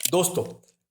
दोस्तों,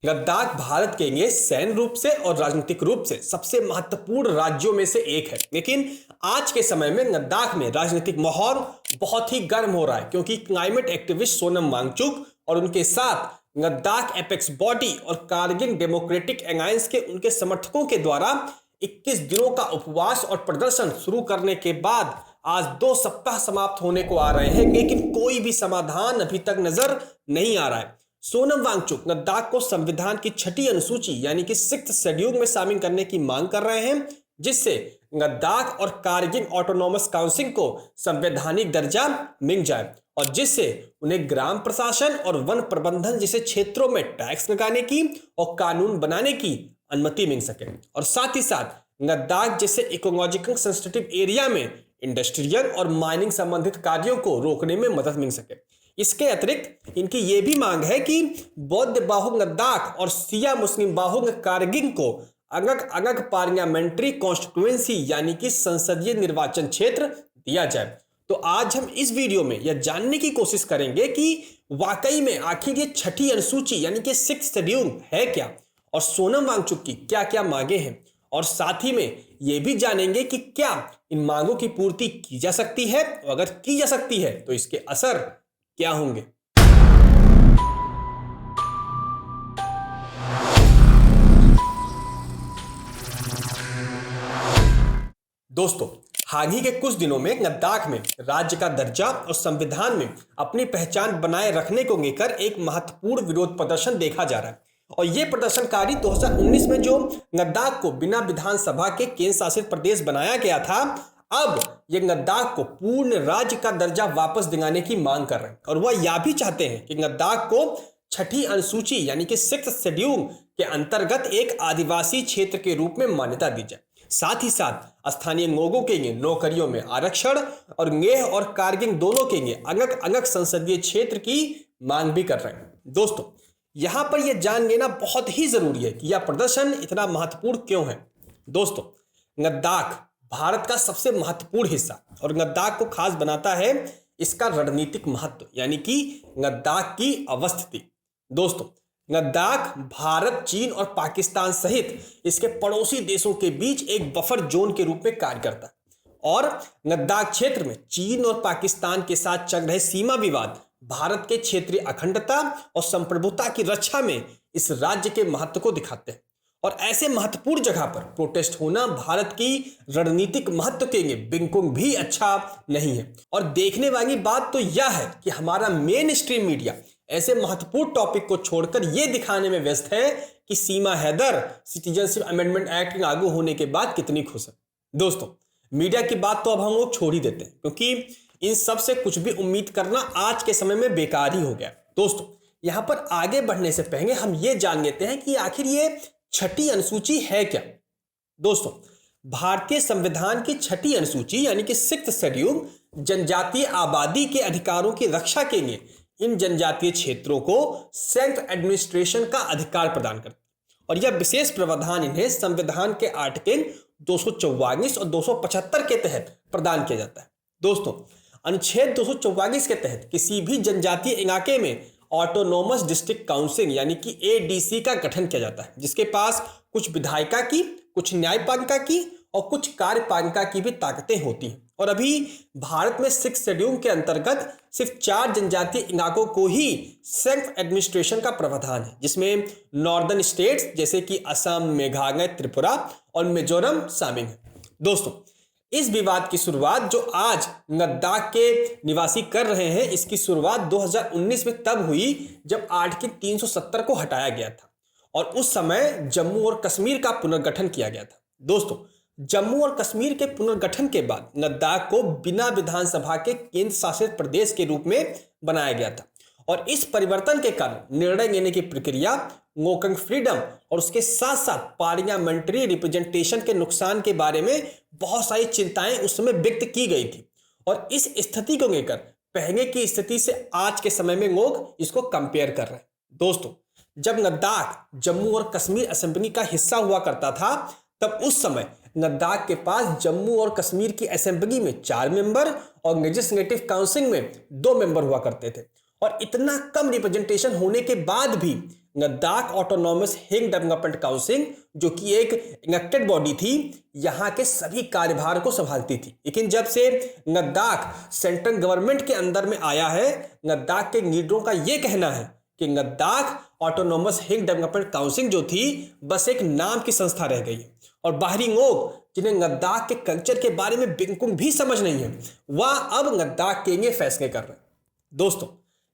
लद्दाख भारत के लिए सैन्य रूप से और राजनीतिक रूप से सबसे महत्वपूर्ण राज्यों में से एक है। लेकिन आज के समय में लद्दाख में राजनीतिक माहौल बहुत ही गर्म हो रहा है, क्योंकि क्लाइमेट एक्टिविस्ट सोनम वांगचुक और उनके साथ लद्दाख एपेक्स बॉडी और कारगिल डेमोक्रेटिक अलायंस के उनके समर्थकों के द्वारा 21 दिनों का उपवास और प्रदर्शन शुरू करने के बाद आज 2 सप्ताह समाप्त होने को आ रहे हैं, लेकिन कोई भी समाधान अभी तक नजर नहीं आ रहा है। सोनम वांगचुक लद्दाख को संविधान की 6ठी अनुसूची यानी कि 6th शेड्यूल में शामिल करने की मांग कर रहे हैं, जिससे लद्दाख और कारगिल ऑटोनॉमस काउंसिल को संवैधानिक दर्जा मिल जाए और जिससे उन्हें ग्राम प्रशासन और वन प्रबंधन जैसे क्षेत्रों में टैक्स लगाने की और कानून बनाने की अनुमति मिल सके और साथ ही साथ लद्दाख जैसे इकोलॉजिकल सेंसिटिव एरिया में इंडस्ट्रियल और माइनिंग संबंधित कार्यों को रोकने में मदद मिल सके। इसके अतिरिक्त इनकी यह भी मांग है कि बौद्ध बाहुल्य लद्दाख और शिया मुस्लिम बाहुल्य कारगिल को अलग अलग पार्लियामेंट्री कॉन्स्टिट्यूएंसी यानी कि संसदीय निर्वाचन क्षेत्र दिया जाए। तो आज हम इस वीडियो में यह जानने की कोशिश करेंगे कि वाकई में आखिर ये 6ठी अनुसूची यानी कि 6th शेड्यूल है क्या और सोनम वांगचुक की क्या क्या मांगे हैं, और साथ ही में यह भी जानेंगे कि क्या इन मांगों की पूर्ति की जा सकती है और अगर की जा सकती है तो इसके असर क्या होंगे। दोस्तों, हाल ही के कुछ दिनों में लद्दाख में राज्य का दर्जा और संविधान में अपनी पहचान बनाए रखने को लेकर एक महत्वपूर्ण विरोध प्रदर्शन देखा जा रहा है और ये प्रदर्शनकारी 2019 में जो लद्दाख को बिना विधानसभा के केंद्र शासित प्रदेश बनाया गया था, अब ये लद्दाख को पूर्ण राज्य का दर्जा वापस दिलाने की मांग कर रहे हैं और वह यह भी चाहते हैं कि लद्दाख को 6ठी अनुसूची यानी कि 6th शेड्यूल के अंतर्गत एक आदिवासी क्षेत्र के रूप में मान्यता दी जाए। साथ ही साथ स्थानीय लोगों के लिए नौकरियों में आरक्षण और लेह और कारगिल दोनों के लिए अलग अलग संसदीय क्षेत्र की मांग भी कर रहे हैं। दोस्तों, यहां पर यह जान लेना बहुत ही जरूरी है कि यह प्रदर्शन इतना महत्वपूर्ण क्यों है। दोस्तों, लद्दाख भारत का सबसे महत्वपूर्ण हिस्सा और लद्दाख को खास बनाता है इसका रणनीतिक महत्व यानी कि लद्दाख की अवस्थिति। दोस्तों, लद्दाख भारत, चीन और पाकिस्तान सहित इसके पड़ोसी देशों के बीच एक बफर जोन के रूप में कार्य करता है और लद्दाख क्षेत्र में चीन और पाकिस्तान के साथ चल रहे सीमा विवाद भारत के क्षेत्रीय अखंडता और संप्रभुता की रक्षा में इस राज्य के महत्व को दिखाते हैं और ऐसे महत्वपूर्ण जगह पर प्रोटेस्ट होना भारत की रणनीतिक महत्व के लिए बिल्कुल भी अच्छा नहीं है। और देखने वाली बात तो यह है कि हमारा मेन स्ट्रीम मीडिया ऐसे महत्वपूर्ण टॉपिक को छोड़कर यह दिखाने में व्यस्त है कि सीमा हैदर सिटीजनशिप अमेंडमेंट एक्ट लागू होने के बाद कितनी खुश है। दोस्तों, मीडिया की बात तो अब हम लोग छोड़ ही देते हैं, क्योंकि इन सब से कुछ भी उम्मीद करना आज के समय में बेकार ही हो गया। दोस्तों, यहां पर आगे बढ़ने से पहले हम ये जान लेते हैं कि आखिर ये 6ठी अनुसूची है क्या। दोस्तों, भारतीय संविधान की 6ठी अनुसूची यानी कि 6th शेड्यूल जनजातीय आबादी के अधिकारों की रक्षा के लिए इन जनजातीय क्षेत्रों को सेल्फ एडमिनिस्ट्रेशन का अधिकार प्रदान करती है और यह विशेष प्रावधान इन्हें संविधान के आर्टिकल 244 और 275 के तहत प्रदान किया जाता है। दोस्तों, अनुच्छेद 244 के तहत किसी भी जनजातीय इलाके में ऑटोनोमस डिस्ट्रिक्ट काउंसिल यानी कि एडीसी का गठन किया जाता है, जिसके पास कुछ विधायिका की, कुछ न्यायपालिका की और कुछ कार्यपालिका की भी ताकतें होती हैं। और अभी भारत में 6th शेड्यूल के अंतर्गत सिर्फ 4 जनजातीय इलाकों को ही सेल्फ एडमिनिस्ट्रेशन का प्रावधान है, जिसमें नॉर्दर्न स्टेट्स जैसे कि असम, मेघालय, त्रिपुरा और मिजोरम शामिल है। दोस्तों, इस विवाद की शुरुआत जो आज लद्दाख के निवासी कर रहे हैं, इसकी शुरुआत 2019 में तब हुई जब आर्टिकल 370 को हटाया गया था और उस समय जम्मू और कश्मीर का पुनर्गठन किया गया था। दोस्तों, जम्मू और कश्मीर के पुनर्गठन के बाद लद्दाख को बिना विधानसभा के केंद्र शासित प्रदेश के रूप में बनाया गया था और इस परिवर्तन के कारण निर्णय लेने की प्रक्रिया, लोकल फ्रीडम और उसके साथ साथ पार्लियामेंट्री रिप्रेजेंटेशन के नुकसान के बारे में बहुत सारी चिंताएं उस समय व्यक्त की गई थी और इस स्थिति को लेकर पहले की स्थिति से आज के समय में लोग इसको कंपेयर कर रहे हैं। दोस्तों, जब लद्दाख जम्मू और कश्मीर असेंबली का हिस्सा हुआ करता था, तब उस समय लद्दाख के पास जम्मू और कश्मीर की असेंबली में 4 मेंबर और लेजिस्लेटिव काउंसिल में 2 मेंबर हुआ करते थे और इतना कम रिप्रेजेंटेशन होने के बाद भी लद्दाख ऑटोनॉमस हिल डेवलपमेंट काउंसिल, जो कि एक इलेक्टेड बॉडी थी, यहाँ के सभी कार्यभार को संभालती थी। लेकिन जब से लद्दाख सेंट्रल गवर्नमेंट के अंदर में आया है, लद्दाख के लीडरों का यह कहना है कि लद्दाख ऑटोनॉमस हिल डेवलपमेंट काउंसिल जो थी बस एक नाम की संस्था रह गई है, और बाहरी लोग जिन्हें लद्दाख के कल्चर के बारे में बिल्कुल भी समझ नहीं है, वह अब लद्दाख के लिए फैसले कर रहे हैं। दोस्तों,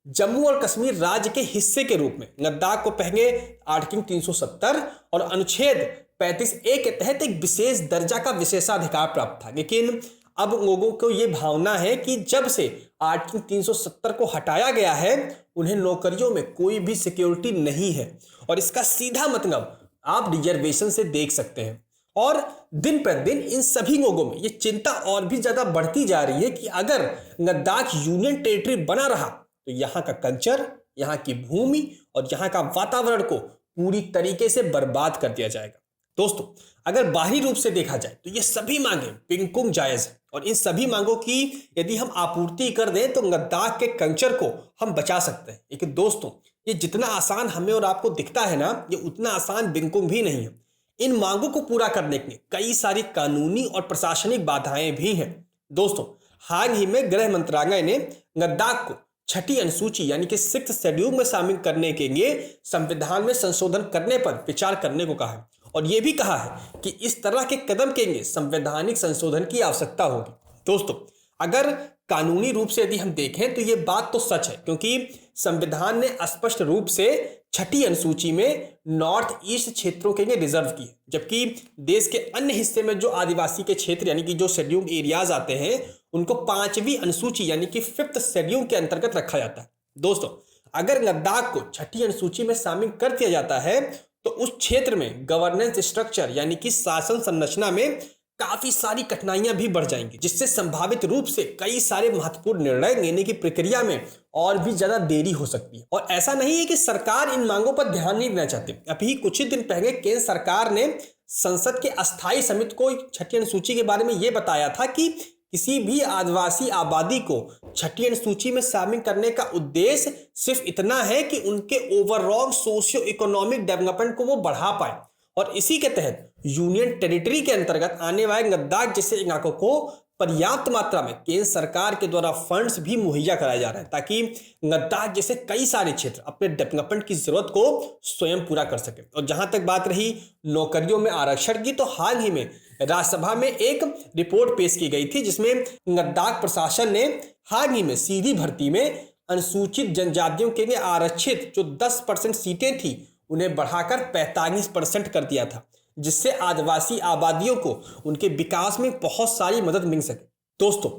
जम्मू और कश्मीर राज्य के हिस्से के रूप में लद्दाख को पहले आर्टिकल 370 और अनुच्छेद 35A के तहत एक विशेष दर्जा का विशेषाधिकार प्राप्त था। लेकिन अब लोगों को यह भावना है कि जब से आर्टिकल 370 को हटाया गया है, उन्हें नौकरियों में कोई भी सिक्योरिटी नहीं है, और इसका सीधा मतलब आप रिजर्वेशन से देख सकते हैं। और दिन पर दिन इन सभी लोगों में ये चिंता और भी ज्यादा बढ़ती जा रही है कि अगर लद्दाख यूनियन टेरिटरी बना रहा तो यहाँ का कल्चर, यहाँ की भूमि और यहाँ का वातावरण को पूरी तरीके से बर्बाद कर दिया जाएगा। दोस्तों, अगर बाहरी रूप से देखा जाए तो ये सभी मांगे बिल्कुल जायज है, और इन सभी मांगों की यदि हम आपूर्ति कर दें तो लद्दाख के कल्चर को हम बचा सकते हैं। लेकिन दोस्तों, ये जितना आसान हमें और आपको दिखता है ना, ये उतना आसान बिल्कुल भी नहीं है। इन मांगों को पूरा करने के लिए कई सारी कानूनी और प्रशासनिक बाधाएं भी हैं। दोस्तों, हाल ही में गृह मंत्रालय ने लद्दाख को छठी अनुसूची यानी कि 6th शेड्यूल में शामिल करने के लिए संविधान में संशोधन करने पर विचार करने को कहा है, और यह भी कहा है कि इस तरह के कदम के लिए संवैधानिक संशोधन की आवश्यकता होगी। दोस्तों, अगर कानूनी रूप से यदि हम देखें तो ये बात तो सच है, क्योंकि संविधान ने स्पष्ट रूप से छठी अनुसूची में नॉर्थ ईस्ट क्षेत्रों के लिए रिजर्व की, जबकि देश के अन्य हिस्से में जो आदिवासी के क्षेत्र यानी कि जो शेड्यूल एरियाज आते हैं उनको 5वीं अनुसूची यानी कि 5th शेड्यूल के अंतर्गत रखा जाता है। दोस्तों, अगर लद्दाख को छठी अनुसूची में शामिल कर दिया जाता है तो उस क्षेत्र में गवर्नेंस स्ट्रक्चर यानी कि शासन संरचना में काफी सारी कठिनाइयां भी बढ़ जाएंगी, जिससे संभावित रूप से कई सारे महत्वपूर्ण निर्णय लेने की प्रक्रिया में और भी ज्यादा देरी हो सकती है। और ऐसा नहीं है कि सरकार इन मांगों पर ध्यान नहीं देना चाहती। अभी कुछ ही दिन पहले केंद्र सरकार ने संसद के अस्थायी समिति को छठी अनुसूची के बारे में यह बताया था कि किसी भी आदिवासी आबादी को छठी अनुसूची में शामिल करने का उद्देश्य सिर्फ इतना है कि उनके ओवरऑल सोशियो इकोनॉमिक डेवलपमेंट को वो बढ़ा पाए, और इसी के तहत यूनियन टेरिटरी के अंतर्गत आने वाले लद्दाख जैसे इलाकों को पर्याप्त मात्रा में केंद्र सरकार के द्वारा फंड्स भी मुहैया कराए जा रहे हैं, ताकि लद्दाख जैसे कई सारे क्षेत्र अपने डेवलपमेंट की जरूरत को स्वयं पूरा कर सके। और जहां तक बात रही नौकरियों में आरक्षण की, तो हाल ही में राज्यसभा में एक रिपोर्ट पेश की गई थी, जिसमें लद्दाख प्रशासन ने हाल ही में सीधी भर्ती में अनुसूचित जनजातियों के लिए आरक्षित जो 10% सीटें थी उन्हें बढ़ाकर 45% कर दिया था, जिससे आदिवासी आबादियों को उनके विकास में बहुत सारी मदद मिल सके। दोस्तों,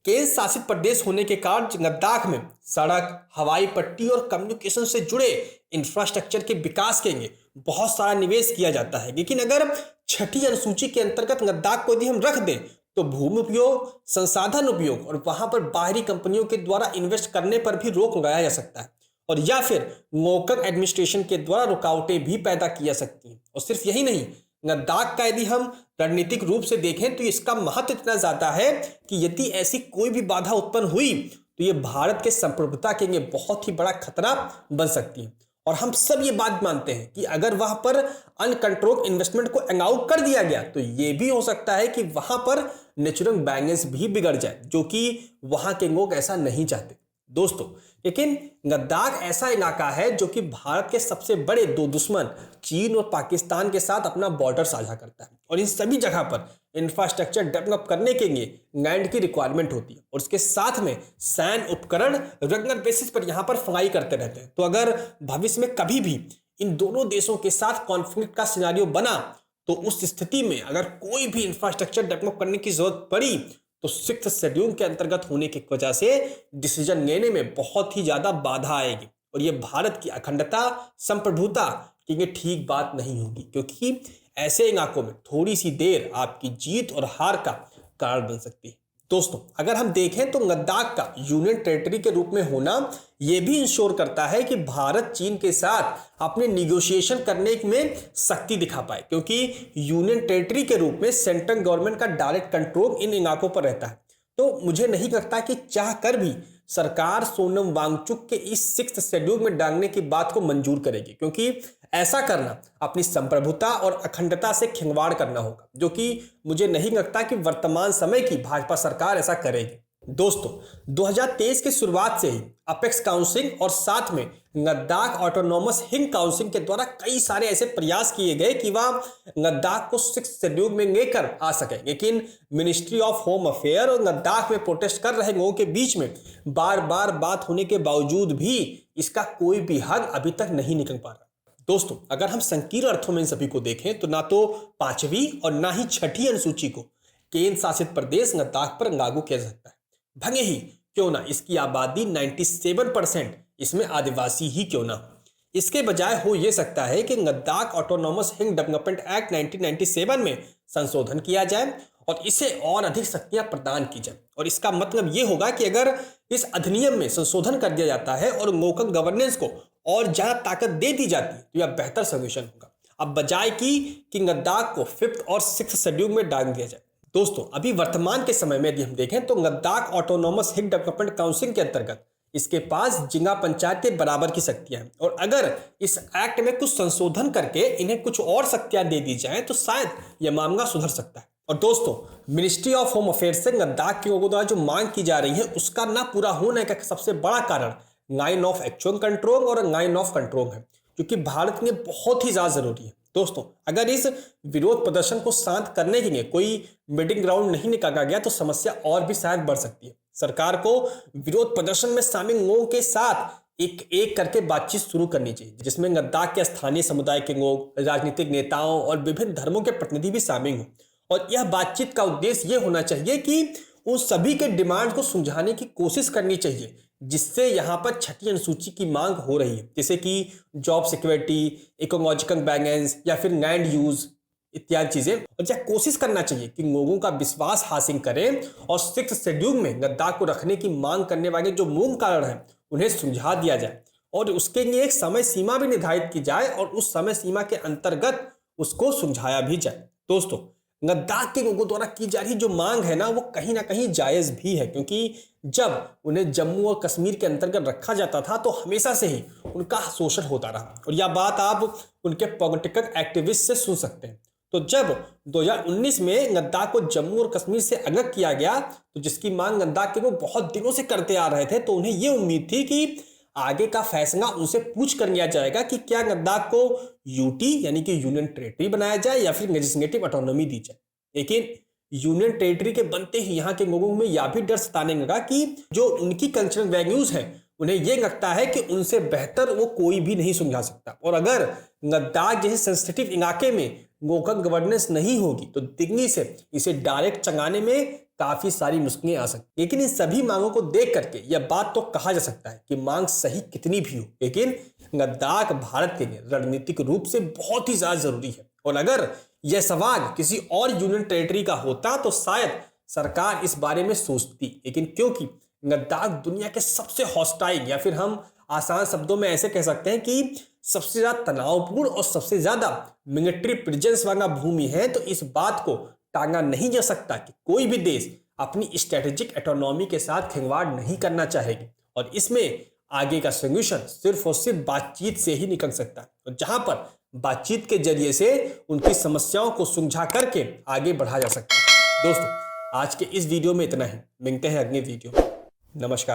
केंद्र शासित प्रदेश होने के कारण लद्दाख में सड़क, हवाई पट्टी और कम्युनिकेशन से जुड़े इंफ्रास्ट्रक्चर के विकास के लिए बहुत सारा निवेश किया जाता है। लेकिन अगर छठी अनुसूची के अंतर्गत लद्दाख को यदि हम रख दें तो भूमि उपयोग, संसाधन उपयोग और वहां पर बाहरी कंपनियों के द्वारा इन्वेस्ट करने पर भी रोक लगाया जा सकता है, और या फिर लोकल एडमिनिस्ट्रेशन के द्वारा रुकावटें भी पैदा की जा सकती हैं। और सिर्फ यही नहीं, लद्दाख का यदि हम रणनीतिक रूप से देखें तो इसका महत्व इतना ज्यादा है कि यदि ऐसी कोई भी बाधा उत्पन्न हुई तो ये भारत के संप्रभुता के लिए बहुत ही बड़ा खतरा बन सकती है। और हम सब ये बात मानते हैं कि अगर वहां पर अनकंट्रोल इन्वेस्टमेंट को अलाउ कर दिया गया तो ये भी हो सकता है कि वहां पर नेचुरल बैलेंस भी बिगड़ जाए, जो कि वहां के लोग ऐसा नहीं चाहते। दोस्तों, लेकिन लद्दाख ऐसा इलाका है जो कि भारत के सबसे बड़े दो दुश्मन चीन और पाकिस्तान के साथ अपना बॉर्डर साझा करता है, और इन सभी जगह पर इंफ्रास्ट्रक्चर डेवलप करने के लिए लैंड की रिक्वायरमेंट होती है, और उसके साथ में सैन्य उपकरण रेगुलर बेसिस पर यहाँ पर फ्लाई करते रहते हैं। तो अगर भविष्य में कभी भी इन दोनों देशों के साथ कॉन्फ्लिक्ट का सिनेरियो बना तो उस स्थिति में अगर कोई भी इंफ्रास्ट्रक्चर डेवलप करने की जरूरत पड़ी तो 6th शेड्यूल के अंतर्गत होने की वजह से डिसीजन लेने में बहुत ही ज्यादा बाधा आएगी, और ये भारत की अखंडता, संप्रभुता के लिए ठीक बात नहीं होगी, क्योंकि ऐसे इलाकों में थोड़ी सी देर आपकी जीत और हार का कारण बन सकती है। दोस्तों, अगर हम देखें तो लद्दाख का यूनियन टेरिटरी के रूप में होना यह भी इंश्योर करता है कि भारत चीन के साथ अपने निगोशिएशन करने में शक्ति दिखा पाए, क्योंकि यूनियन टेरिटरी के रूप में सेंट्रल गवर्नमेंट का डायरेक्ट कंट्रोल इन इलाकों पर रहता है। तो मुझे नहीं लगता कि चाह कर भी सरकार सोनम वांगचुक के इस 6th शेड्यूल में डालने की बात को मंजूर करेगी, क्योंकि ऐसा करना अपनी संप्रभुता और अखंडता से खिलवाड़ करना होगा, जो कि मुझे नहीं लगता कि वर्तमान समय की भाजपा सरकार ऐसा करेगी। दोस्तों, 2023 की शुरुआत से ही अपेक्स काउंसिल और साथ में लद्दाख ऑटोनॉमस हिंद काउंसिल के द्वारा कई सारे ऐसे प्रयास किए गए कि वह लद्दाख को 6th शेड्यूल में लेकर आ सके, लेकिन मिनिस्ट्री ऑफ होम अफेयर और लद्दाख में प्रोटेस्ट कर रहे लोगों के बीच में बार बार बात होने के बावजूद भी इसका कोई भी हल अभी तक नहीं निकल पा रहा। दोस्तों, अगर हम संकीर्ण अर्थों में इन सभी को देखें तो ना तो 5वीं और ना ही 6ठी अनुसूची को केंद्र शासित प्रदेश लद्दाख पर लागू किया जा सकता है, भले ही क्यों ना इसकी आबादी 97% इसमें आदिवासी ही क्यों ना हो। इसके बजाय हो यह सकता है कि Ladakh autonomous Hind development act 1997 में संशोधन किया जाए और इसे और अधिक शक्तियां प्रदान की जाए। और इसका मतलब यह होगा कि अगर इस अधिनियम में संशोधन कर दिया जाता है और लोकल गवर्नेंस को और ज्यादा ताकत दे दी जाती है तो यह बेहतर सोल्यूशन होगा, अब बजाय कि लद्दाख को 5th और 6th शेड्यूल में डाल दिया जाए। दोस्तों, अभी वर्तमान के समय में यदि हम देखें तो Ladakh autonomous Hind development council के अंतर्गत इसके पास जिला पंचायत के बराबर की शक्तियां हैं, और अगर इस एक्ट में कुछ संशोधन करके इन्हें कुछ और शक्तियां दे दी जाएं तो शायद यह मामला सुधर सकता है। और दोस्तों, मिनिस्ट्री ऑफ होम अफेयर्स से लद्दाख के लोगों द्वारा जो मांग की जा रही है उसका ना पूरा होने का सबसे बड़ा कारण लाइन ऑफ एक्चुअल कंट्रोल और लाइन ऑफ कंट्रोल है, जो कि भारत के लिए बहुत ही ज्यादा जरूरी है। दोस्तों, अगर इस विरोध प्रदर्शन को शांत करने के लिए कोई मीटिंग ग्राउंड नहीं निकाला गया तो समस्या और भी शायद बढ़ सकती है। सरकार को विरोध प्रदर्शन में शामिल लोगों के साथ एक एक करके बातचीत शुरू करनी चाहिए, जिसमें लद्दाख के स्थानीय समुदाय के लोग, राजनीतिक नेताओं और विभिन्न धर्मों के प्रतिनिधि भी शामिल हों। और यह बातचीत का उद्देश्य यह होना चाहिए कि उन सभी के डिमांड को सुलझाने की कोशिश करनी चाहिए जिससे यहाँ पर 6ठी अनुसूची की मांग हो रही है, जैसे कि जॉब सिक्योरिटी, इकोलॉजिकल बैलेंस या फिर लैंड यूज इत्यादि चीजें। और यह कोशिश करना चाहिए कि लोगों का विश्वास हासिल करें और 6th शेड्यूल में लद्दाख को रखने की मांग करने वाले जो मूल कारण हैं उन्हें सुलझा दिया जाए और उसके लिए एक समय सीमा भी निर्धारित की जाए और उस समय सीमा के अंतर्गत उसको सुलझाया भी जाए। दोस्तों, लद्दाख के लोगों द्वारा की जा रही जो मांग है ना कहीं ना कहीं जायज भी है, क्योंकि जब उन्हें जम्मू और कश्मीर के अंतर्गत रखा जाता था तो हमेशा से ही उनका शोषण होता रहा, और यह बात आप उनके पॉलिटिकल एक्टिविस्ट से सुन सकते हैं। तो जब 2019 में लद्दाख को जम्मू और कश्मीर से अलग किया गया तो जिसकी मांग लद्दाख के लोग बहुत दिनों से करते आ रहे थे, तो उन्हें यह उम्मीद थी कि आगे का फैसला उनसे पूछ कर लिया जाएगा कि क्या लद्दाख को यूटी यानी कि यूनियन टेरिटरी बनाया जाए या फिर लेजिस्लेटिव ऑटोनॉमी दी जाए। लेकिन यूनियन टेरिटरी के बनते ही यहाँ के लोगों में यह भी डर सताने लगा कि जो उनकी कल्चरल वैल्यूज हैं उन्हें यह लगता है कि उनसे बेहतर वो कोई भी नहीं सुलझा सकता, और अगर लद्दाख जैसे सेंसिटिव इलाके में लोकल गवर्नेंस नहीं होगी तो दिल्ली से इसे डायरेक्ट चलाने में काफी सारी मुश्किलें आ सकती। लेकिन इन सभी मांगों को देख करके यह बात तो कहा जा सकता है कि मांग सही कितनी भी हो, लेकिन लद्दाख भारत के लिए रणनीतिक रूप से बहुत ही ज्यादा जरूरी है। और अगर यह सवाल किसी और यूनियन टेरिटरी का होता तो शायद सरकार इस बारे में सोचती, लेकिन क्योंकि लद्दाख दुनिया के सबसे हॉस्टाइल या फिर हम आसान शब्दों में ऐसे कह सकते हैं कि सबसे ज्यादा तनावपूर्ण और सबसे ज्यादा मिलिट्री प्रेजेंस वाला भूमि है, तो इस बात को टांगा नहीं जा सकता कि कोई भी देश अपनी स्ट्रेटेजिक ऑटोनॉमी के साथ खिलवाड़ नहीं करना चाहेगी, और इसमें आगे का सोल्यूशन सिर्फ और सिर्फ बातचीत से ही निकल सकता है, और जहां पर बातचीत के जरिए से उनकी समस्याओं को सुलझा करके आगे बढ़ा जा सकता है। दोस्तों, आज के इस वीडियो में इतना ही, मिलते हैं अगले वीडियो में। नमस्कार।